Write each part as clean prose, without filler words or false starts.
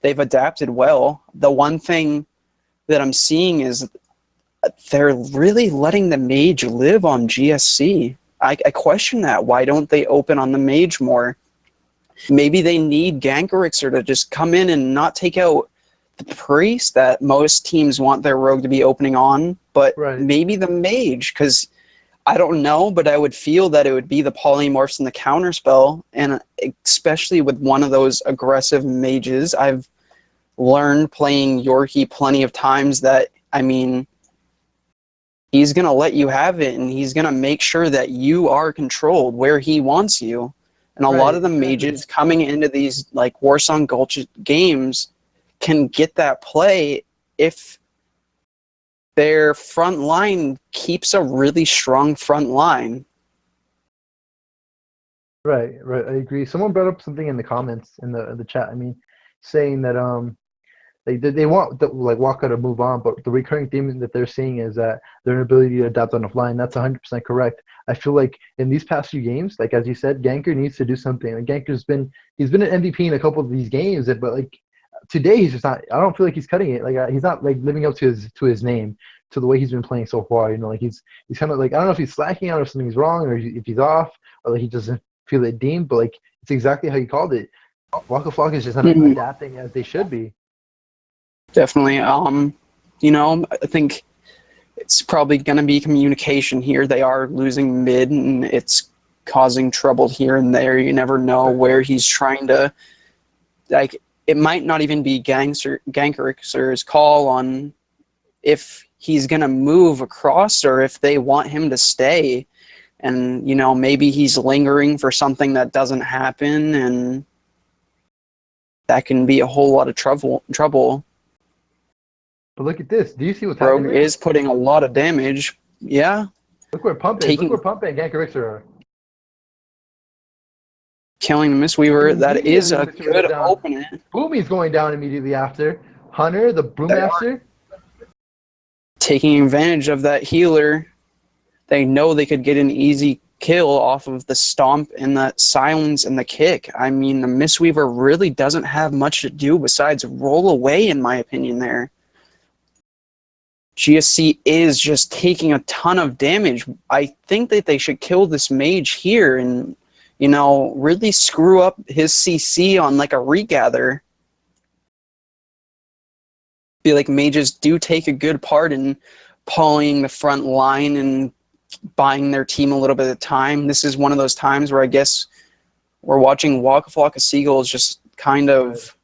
they've adapted well. The one thing that I'm seeing is they're really letting the mage live on GSC. I question that. Why don't they open on the mage more? Maybe they need Gankerixer to just come in and not take out the priest that most teams want their rogue to be opening on, but maybe the mage, because I don't know, but I would feel that it would be the polymorphs and the counterspell, and especially with one of those aggressive mages. I've learned playing Yorkie plenty of times that, I mean, he's going to let you have it, and he's going to make sure that you are controlled where he wants you. And a lot of the mages coming into these like Warsong Gulch games can get that play if their front line keeps a really strong front line. Right, I agree. Someone brought up something in the comments in the chat. I mean, saying that they want like Waka to move on, but the recurring theme that they're seeing is that their inability to adapt on the fly, and that's 100% correct. I feel like in these past few games, like as you said, Ganker needs to do something. Like Ganker's been an MVP in a couple of these games, but like today he's just not. I don't feel like he's cutting it. Like he's not like living up to his name, to the way he's been playing so far. You know, like he's kind of like, I don't know if he's slacking out or something's wrong, or if he's off, or like he doesn't feel it deemed. But like it's exactly how you called it. Waka Flocka is just not adapting as they should be. Definitely. You know, I think it's probably going to be communication here. They are losing mid, and it's causing trouble here and there. You never know where he's trying to, like, it might not even be Gankerixer's call on if he's going to move across or if they want him to stay. And, you know, maybe he's lingering for something that doesn't happen, and that can be a whole lot of trouble. But look at this. Do you see what's happening? Rogue is putting a lot of damage. Yeah. Look where Pump is. Look where Pump and Gankerixer are. Killing the Mistweaver. That is a good opening. Boomy's going down immediately after. Hunter, the Brewmaster. Taking advantage of that healer. They know they could get an easy kill off of the stomp and the silence and the kick. I mean, the Mistweaver really doesn't have much to do besides roll away, in my opinion, there. GSC is just taking a ton of damage. I think that they should kill this mage here and, you know, really screw up his CC on like a regather. I feel like mages do take a good part in pulling the front line and buying their team a little bit of time. This is one of those times where I guess we're watching Waka Flocka Seagulls just kind of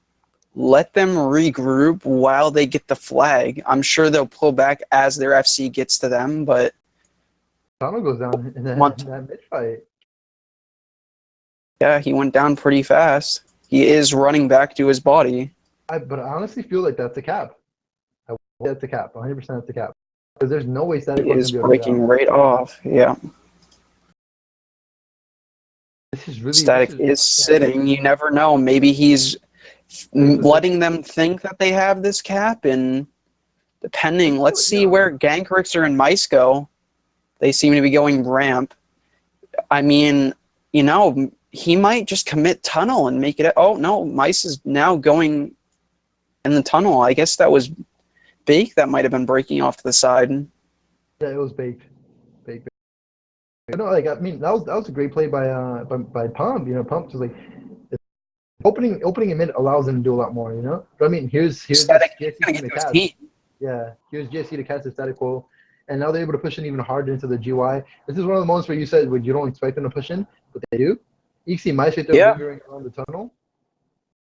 let them regroup while they get the flag. I'm sure they'll pull back as their FC gets to them, but Tunnel goes down in that mid fight. Yeah, he went down pretty fast. He is running back to his body. But I honestly feel like that's a cap. That's a cap. 100% that's a cap. Because there's no way Static is breaking right off. Yeah. This is really Static is sitting. You never know. Maybe he's letting them think that they have this cap, and depending, let's see where Gankerixer and Mice go. They seem to be going ramp. I mean, you know, he might just commit tunnel and make it. Oh no, Mice is now going in the tunnel. I guess that was Bake that might have been breaking off to the side. Yeah, it was Baked. Baked. No, like I mean, that was a great play by Pump. You know, Pump was like opening him in allows him to do a lot more. You know, but I mean, here's Static GSC to catch. Yeah, here's GSC to catch the Static Quo, and now they're able to push in even harder into the GY. This is one of the moments where you said when you don't expect them to push in, but they do. You can see Mice right there lingering around the tunnel.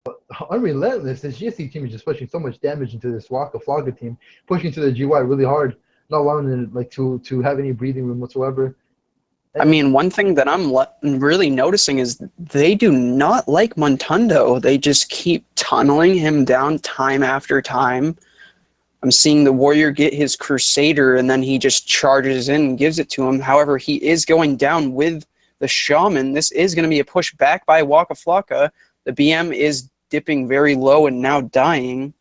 But unrelentless, this GSC team is just pushing so much damage into this Waka Flocka team, pushing to the GY really hard, not allowing them like to have any breathing room whatsoever. I mean, one thing that I'm really noticing is they do not like Montundo. They just keep tunneling him down time after time. I'm seeing the Warrior get his Crusader, and then he just charges in and gives it to him. However, he is going down with the Shaman. This is going to be a push back by Waka Flocka. The BM is dipping very low and now dying.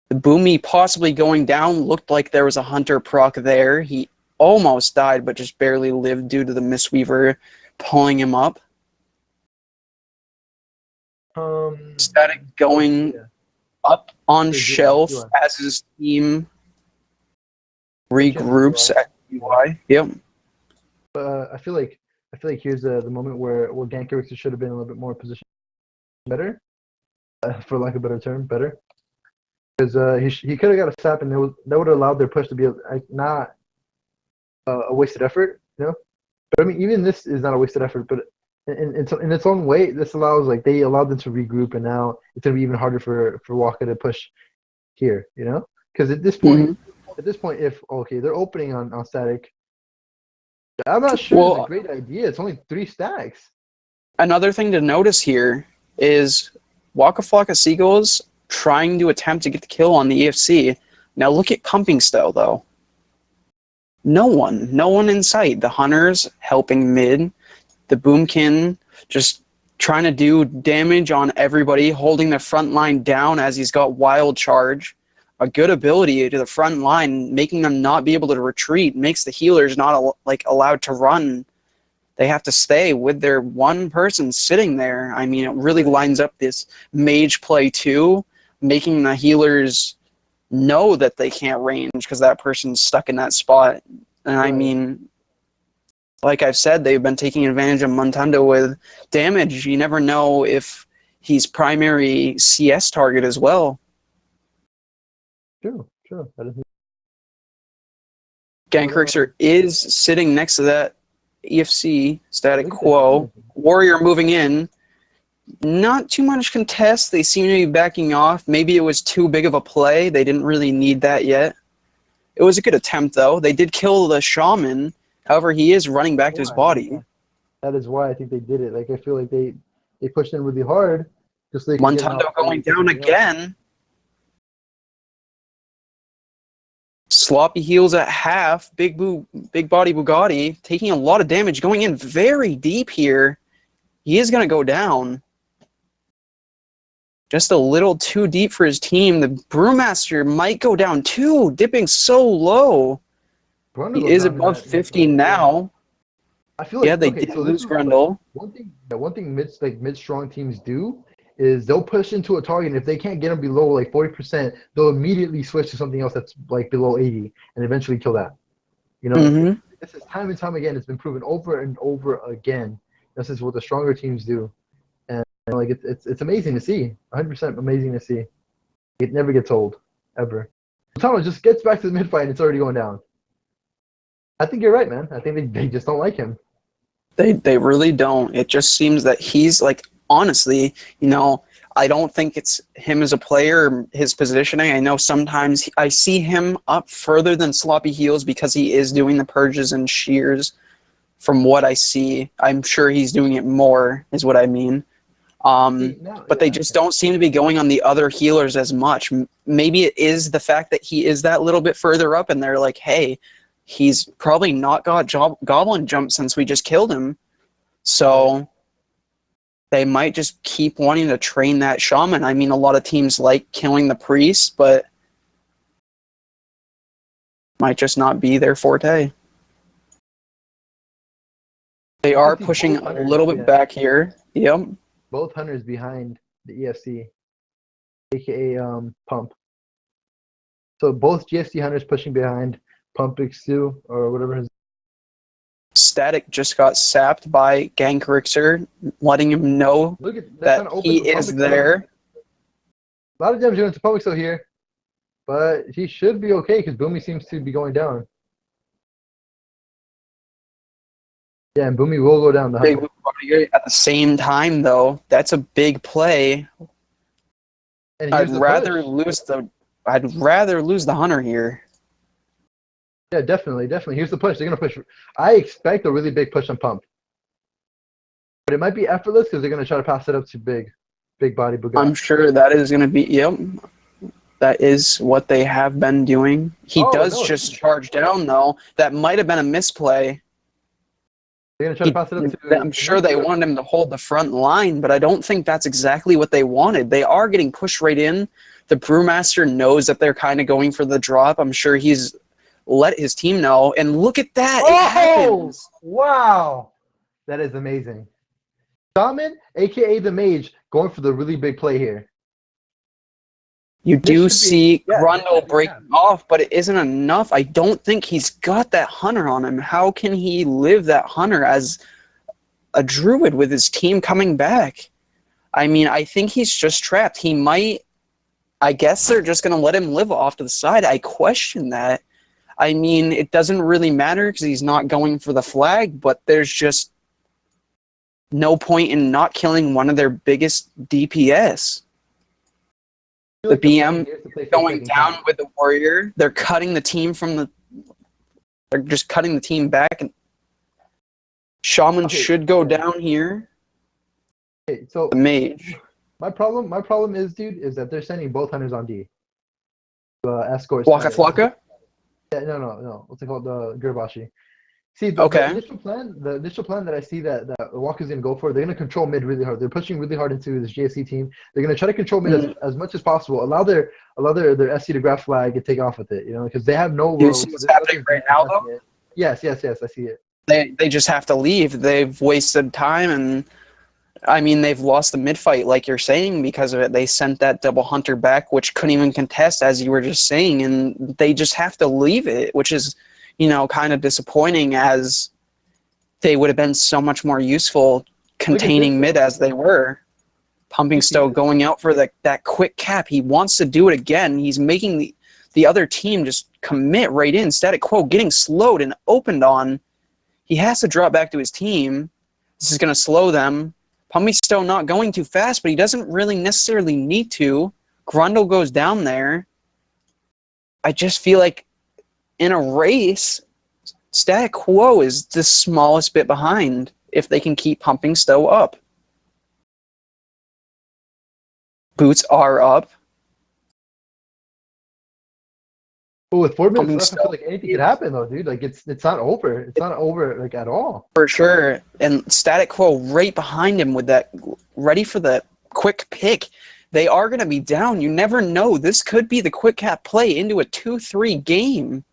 The Boomy possibly going down. Looked like there was a Hunter proc there. He almost died, but just barely lived due to the Mistweaver pulling him up. Static going Yeah. up on Okay, shelf UI. as his team regroups at UI. Yep. But I feel like here's the moment where Gankerix should have been a little bit more positioned better, for lack of a better term, better. Because he could have got a sap, and that would have allowed their push to be not a wasted effort, you know. But I mean, even this is not a wasted effort, but in its own way, this allows they allowed them to regroup, and now it's gonna be even harder for Waka to push here, you know. Because Mhm. at this point, if okay, they're opening on static, I'm not sure it's a Well, great idea. It's only 3 stacks. another thing to notice here is Waka Flocka Seagulls trying to attempt to get the kill on the EFC. Now look at pumping style though. No one in sight. The Hunters helping mid, the Boomkin just trying to do damage on everybody, holding the front line down as he's got wild charge. A good ability to the front line, making them not be able to retreat, makes the healers not allowed to run. They have to stay with their one person sitting there. I mean, it really lines up this mage play too, making the healers know that they can't range because that person's stuck in that spot. And I mean, like I've said, they've been taking advantage of Montando with damage. You never know if he's primary CS target as well. True. That is. Gankrixer is sitting next to that EFC, Static Quo. Warrior moving in. Not too much contest. They seem to be backing off. Maybe it was too big of a play. They didn't really need that yet. It was a good attempt, though. They did kill the Shaman. However, he is running back to his body. That is why I think they did it. I feel like they pushed in really hard just so they could get an Montando going down again. Sloppy heals at half. Big body Bugatti taking a lot of damage, going in very deep here. He is going to go down. Just a little too deep for his team. The Brewmaster might go down too, dipping so low. He is above 50 now. I feel like they did lose Grundle. One thing mid strong teams do is they'll push into a target, and if they can't get them below 40%, they'll immediately switch to something else that's below 80 and eventually kill that. You know, this is time and time again. It's been proven over and over again. This is what the stronger teams do, and it's amazing to see. 100% amazing to see. It never gets old, ever. Thomas just gets back to the mid fight, and it's already going down. I think you're right, man. I think they just don't like him. They really don't. It just seems that he's honestly, I don't think it's him as a player, his positioning. I know sometimes I see him up further than Sloppy Heels because he is doing the purges and shears. From what I see, I'm sure he's doing it more, is what I mean. But they just don't seem to be going on the other healers as much. Maybe it is the fact that he is that little bit further up, and they're like, hey, he's probably not got Goblin Jump since we just killed him. So they might just keep wanting to train that Shaman. I mean, a lot of teams like killing the Priest, but might just not be their forte. They are pushing a little bit back here. Yep. Both Hunters behind the EFC, a.k.a. Pump. So both GFC Hunters pushing behind Pump X2 or whatever his. Static just got sapped by Gankrixer, letting him know that he is there. A lot of damage doing to Pump X2 here, but he should be okay because Boomy seems to be going down. Yeah, and Boomy will go down. At the same time, though, that's a big play. I'd rather lose the Hunter here. Yeah, definitely. Here's the push. They're gonna push. I expect a really big push on Pump, but it might be effortless because they're gonna try to pass it up to big body Bugatti. I'm sure that is gonna be. Yep, that is what they have been doing. He does just charge down though. That might have been a misplay. They're gonna try to pass it up to. I'm sure they wanted him to hold the front line, but I don't think that's exactly what they wanted. They are getting pushed right in. The Brewmaster knows that they're kind of going for the drop. I'm sure he's let his team know. And look at that. It happens. Wow. That is amazing. Shaman, a.k.a. the Mage, going for the really big play here. You This do should be- see yeah, Grundle yeah. breaking off, but it isn't enough. I don't think he's got that hunter on him. How can he live that hunter as a druid with his team coming back? I mean, I think he's just trapped. He might... I guess they're just going to let him live off to the side. I question that. I mean, it doesn't really matter because he's not going for the flag, but there's just no point in not killing one of their biggest DPS. The BM going down with the warrior. They're cutting the team from the... They're just cutting the team back. And Shaman should go down here. Okay, so the mage. My problem is, dude, is that they're sending both hunters on D. Escorts. Waka Flocka? Yeah, no. What's it called? The Gurubashi. See, the initial plan that I see that Waka's gonna go for, they're gonna control mid really hard. They're pushing really hard into this GSC team. They're gonna try to control mid as much as possible. Allow their SC to grab flag and take off with it. You know, because they have no. You see what's happening right now, though? Yes, I see it. They just have to leave. They've wasted time, and I mean they've lost the mid fight, like you're saying, because of it. They sent that double hunter back, which couldn't even contest, as you were just saying, and they just have to leave it, which is, you know, kind of disappointing, as they would have been so much more useful containing mid as they were. Pumping Stowe going out for that quick cap. He wants to do it again. He's making the other team just commit right in. Static Quo getting slowed and opened on. He has to drop back to his team. This is going to slow them. Pumping Stowe not going too fast, but he doesn't really necessarily need to. Grundle goes down there. I just feel like in a race, Static Quo is the smallest bit behind if they can keep Pumping Stowe up. Boots are up. But with 4 minutes left, I feel like anything could happen, though, dude. Like it's not over. It's not over like at all. For sure. And Static Quo right behind him with that, ready for the quick pick. They are going to be down. You never know. This could be the quick cap play into a 2-3 game.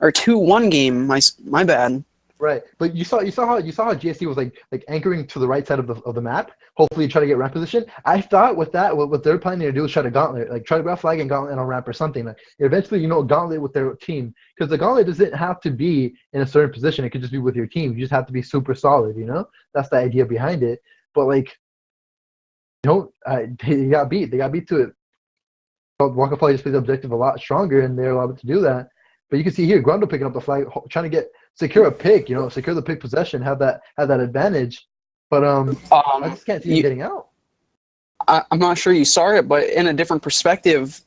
Or 2-1 game. My bad. Right, but you saw how GSC was like anchoring to the right side of the map. Hopefully, try to get ramp position. I thought with that, what they're planning to do is try to gauntlet, like try to grab flag and gauntlet on ramp or something. Like eventually, gauntlet with their team, because the gauntlet doesn't have to be in a certain position. It could just be with your team. You just have to be super solid. That's the idea behind it. But like, they got beat. They got beat to it. But Waka probably just played the objective a lot stronger, and they're allowed to do that. But you can see here, Grundle picking up the flag, trying to secure a pick, secure the pick possession, have that advantage. But I just can't see him getting out. I'm not sure you saw it, but in a different perspective,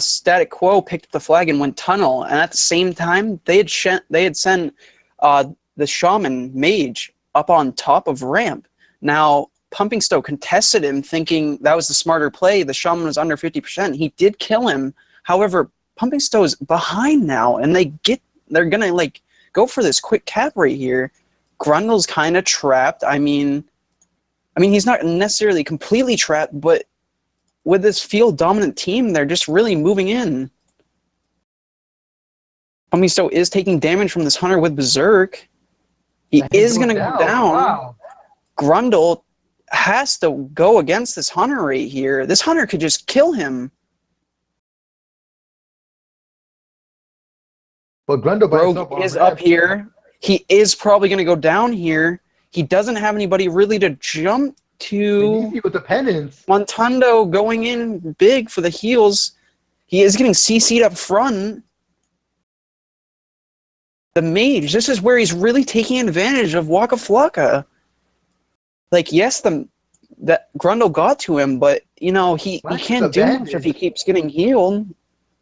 Static Quo picked up the flag and went tunnel, and at the same time, they had sent the Shaman Mage up on top of ramp. Now, Pumping Stowe contested him, thinking that was the smarter play. The Shaman was under 50%. He did kill him. However, Pumping Stowe is behind now, and they're gonna like go for this quick cap right here. Grundle's kind of trapped. I mean, he's not necessarily completely trapped, but with this field dominant team, they're just really moving in. Pumping Stowe is taking damage from this hunter with Berserk. He is gonna go down. Wow. Grundle has to go against this hunter right here. This hunter could just kill him. But Grundle Rogue is up here. He is probably going to go down here. He doesn't have anybody really to jump to. With the penance. Montando going in big for the heals. He is getting CC'd up front. The Mage, this is where he's really taking advantage of Waka Flocka. Like, yes, that Grundle got to him, but, he can't do much if he keeps getting healed.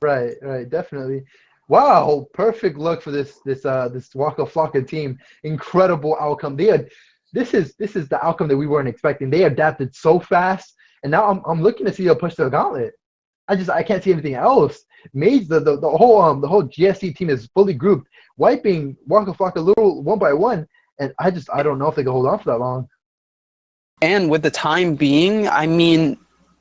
Right, definitely. Wow, perfect look for this Waka Flocka team. Incredible outcome. This is the outcome that we weren't expecting. They adapted so fast, and now I'm looking to see them push the gauntlet. I can't see anything else. Mage, the whole GSC team is fully grouped, wiping Waka Flocka little one by one, and I don't know if they can hold on for that long. And with the time being,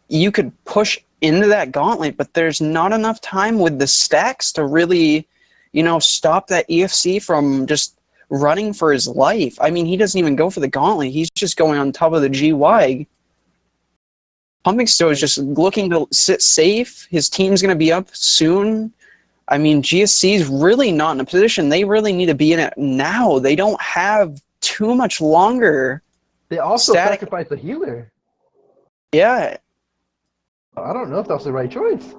you could push into that gauntlet, but there's not enough time with the stacks to really, stop that EFC from just running for his life. He doesn't even go for the gauntlet. He's just going on top of the GY. Pumping Stowe is just looking to sit safe. His team's going to be up soon. I mean, GSC's really not in a position. They really need to be in it now. They don't have too much longer. They also sacrificed the healer. Yeah. I don't know if that's the right choice.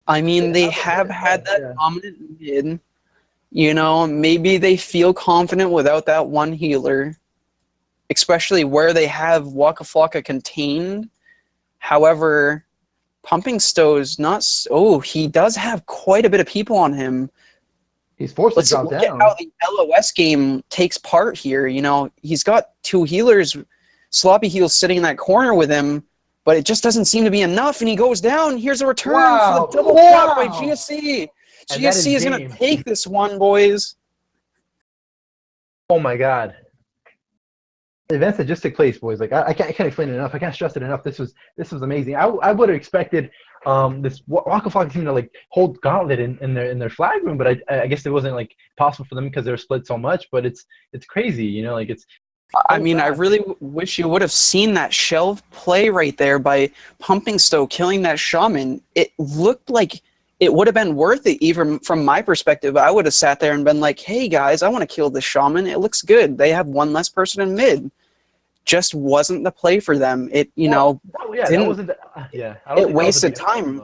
I mean, they have had that dominant mid. You know, maybe they feel confident without that one healer, especially where they have Waka Flocka contained. However, Pumping Stowe's not. Oh, he does have quite a bit of people on him. He's forced to drop down. Look at how the LOS game takes part here. You know, he's got 2 healers, Sloppy Heels sitting in that corner with him, but it just doesn't seem to be enough, and he goes down. Here's a return for the double block by GSC. GSC is going to take this one, boys. Oh, my God. The events that just took place, boys. Like I can't explain it enough. I can't stress it enough. This was amazing. I would have expected this Waka Flocka team to like hold gauntlet in their flag room, but I guess it wasn't like possible for them because they're split so much. But it's crazy, you know. Like it's. I mean, I really wish you would have seen that shelf play right there by Pumping Stowe killing that shaman. It looked like it would have been worth it, even from my perspective. I would have sat there and been like, "Hey guys, I want to kill this shaman. It looks good. They have one less person in mid." Just wasn't the play for them. It, you know, it wasn't. It wasted time.